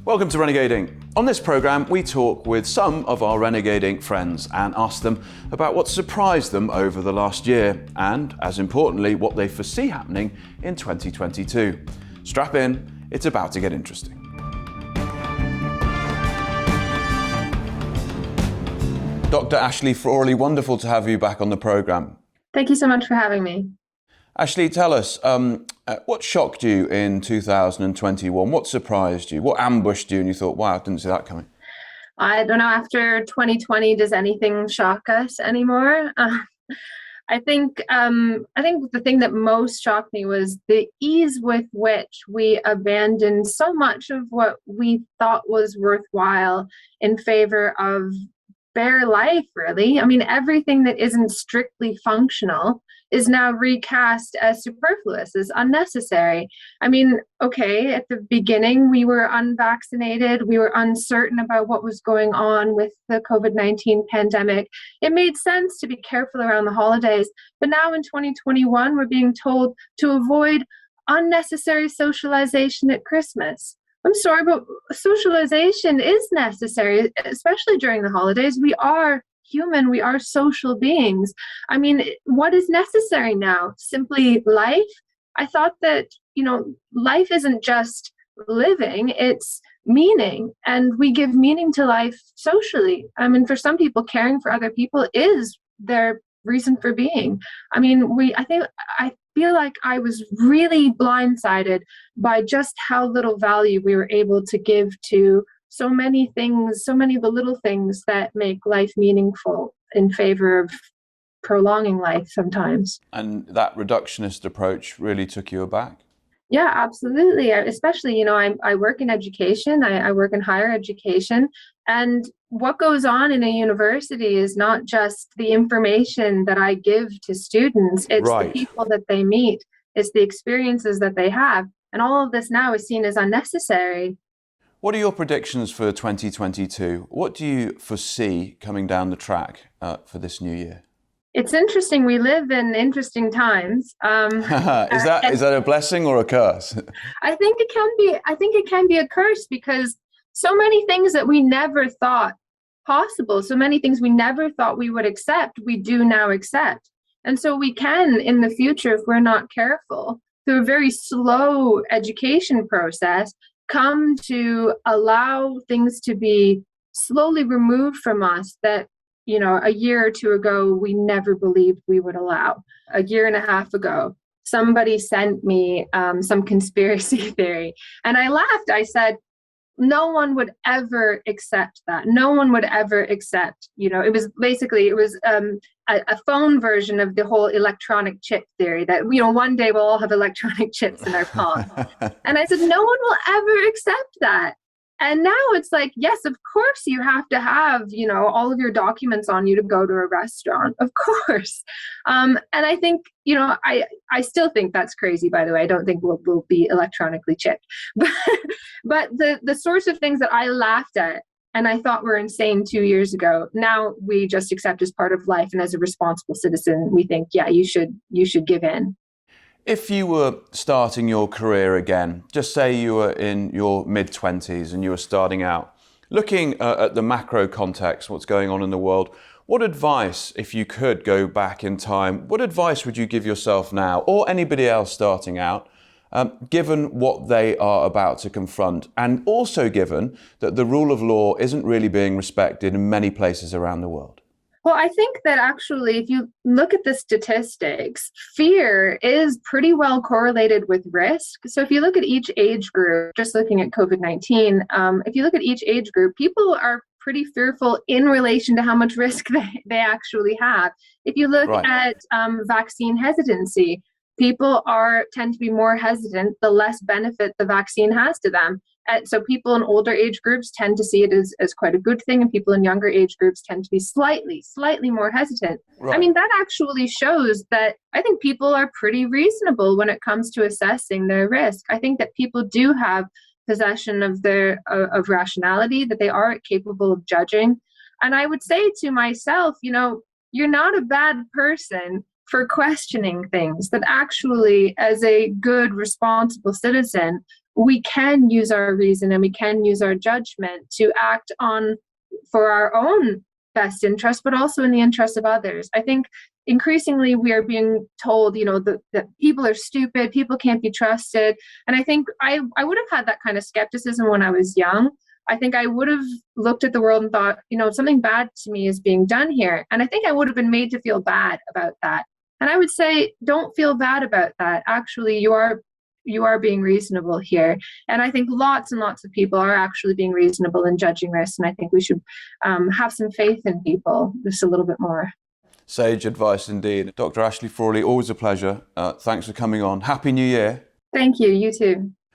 Welcome to Renegading. On this programme, we talk with some of our Renegading friends and ask them about what surprised them over the last year and, as importantly, what they foresee happening in 2022. Strap in, it's about to get interesting. Dr. Ashley Frawley, wonderful to have you back on the programme. Thank you so much for having me. Ashley, tell us, what shocked you in 2021? What surprised you? What ambushed you and you thought, wow, I didn't see that coming? I don't know, after 2020, does anything shock us anymore? I think the thing that most shocked me was the ease with which we abandoned so much of what we thought was worthwhile in favor of bare life, really. I mean, everything that isn't strictly functional is now recast as superfluous, as unnecessary. I mean, okay, at the beginning, we were unvaccinated. We were uncertain about what was going on with the COVID-19 pandemic. It made sense to be careful around the holidays. But now in 2021, we're being told to avoid unnecessary socialization at Christmas. I'm sorry, but socialization is necessary, especially during the holidays. We are human, we are social beings. I mean, what is necessary now? Simply life? I thought that, life isn't just living, it's meaning. And we give meaning to life socially. I mean, for some people, caring for other people is their reason for being. I mean, I feel like I was really blindsided by just how little value we were able to give to so many things, so many of the little things that make life meaningful in favor of prolonging life sometimes. And that reductionist approach really took you aback? Yeah, absolutely. Especially, I work in education, I work in higher education, and what goes on in a university is not just the information that I give to students, it's right. The people that they meet, it's the experiences that they have, and all of this now is seen as unnecessary. What are your predictions for 2022? What do you foresee coming down the track for this new year? It's interesting. We live in interesting times. Is that a blessing or a curse? I think it can be a curse because so many things that we never thought possible, so many things we never thought we would accept, we do now accept. And so we can, in the future, if we're not careful, through a very slow education process, come to allow things to be slowly removed from us that, a year or two ago, we never believed we would allow. A year and a half ago, somebody sent me some conspiracy theory and I laughed. I said, no one would ever accept that. No one would ever accept, it was a phone version of the whole electronic chip theory that, one day we'll all have electronic chips in our palm. And I said, no one will ever accept that. And now it's like, yes, of course you have to have, all of your documents on you to go to a restaurant, of course. And I think, I still think that's crazy, by the way. I don't think we'll be electronically chipped. But the sorts of things that I laughed at and I thought were insane 2 years ago, now we just accept as part of life. And as a responsible citizen, we think, yeah, you should give in. If you were starting your career again, just say you were in your mid-20s and you were starting out, looking at the macro context, what's going on in the world, what advice, if you could go back in time, what advice would you give yourself now or anybody else starting out, given what they are about to confront, and also given that the rule of law isn't really being respected in many places around the world? Well, I think that actually, if you look at the statistics, fear is pretty well correlated with risk. So if you look at each age group, just looking at COVID-19, if you look at each age group, people are pretty fearful in relation to how much risk they actually have. If you look at vaccine hesitancy, people tend to be more hesitant the less benefit the vaccine has to them. So people in older age groups tend to see it as quite a good thing, and people in younger age groups tend to be slightly more hesitant. Right. I mean, that actually shows that I think people are pretty reasonable when it comes to assessing their risk. I think that people do have possession of their of rationality, that they are capable of judging. And I would say to myself, you're not a bad person for questioning things, that actually, as a good, responsible citizen, we can use our reason and we can use our judgment to act on for our own best interest, but also in the interest of others. I think increasingly we are being told, that people are stupid, people can't be trusted. And I think I would have had that kind of skepticism when I was young. I think I would have looked at the world and thought, something bad to me is being done here. And I think I would have been made to feel bad about that. And I would say, don't feel bad about that. Actually, you are being reasonable here. And I think lots and lots of people are actually being reasonable in judging this. And I think we should have some faith in people just a little bit more. Sage advice indeed. Dr. Ashley Frawley, always a pleasure. Thanks for coming on. Happy New Year. Thank you. You too.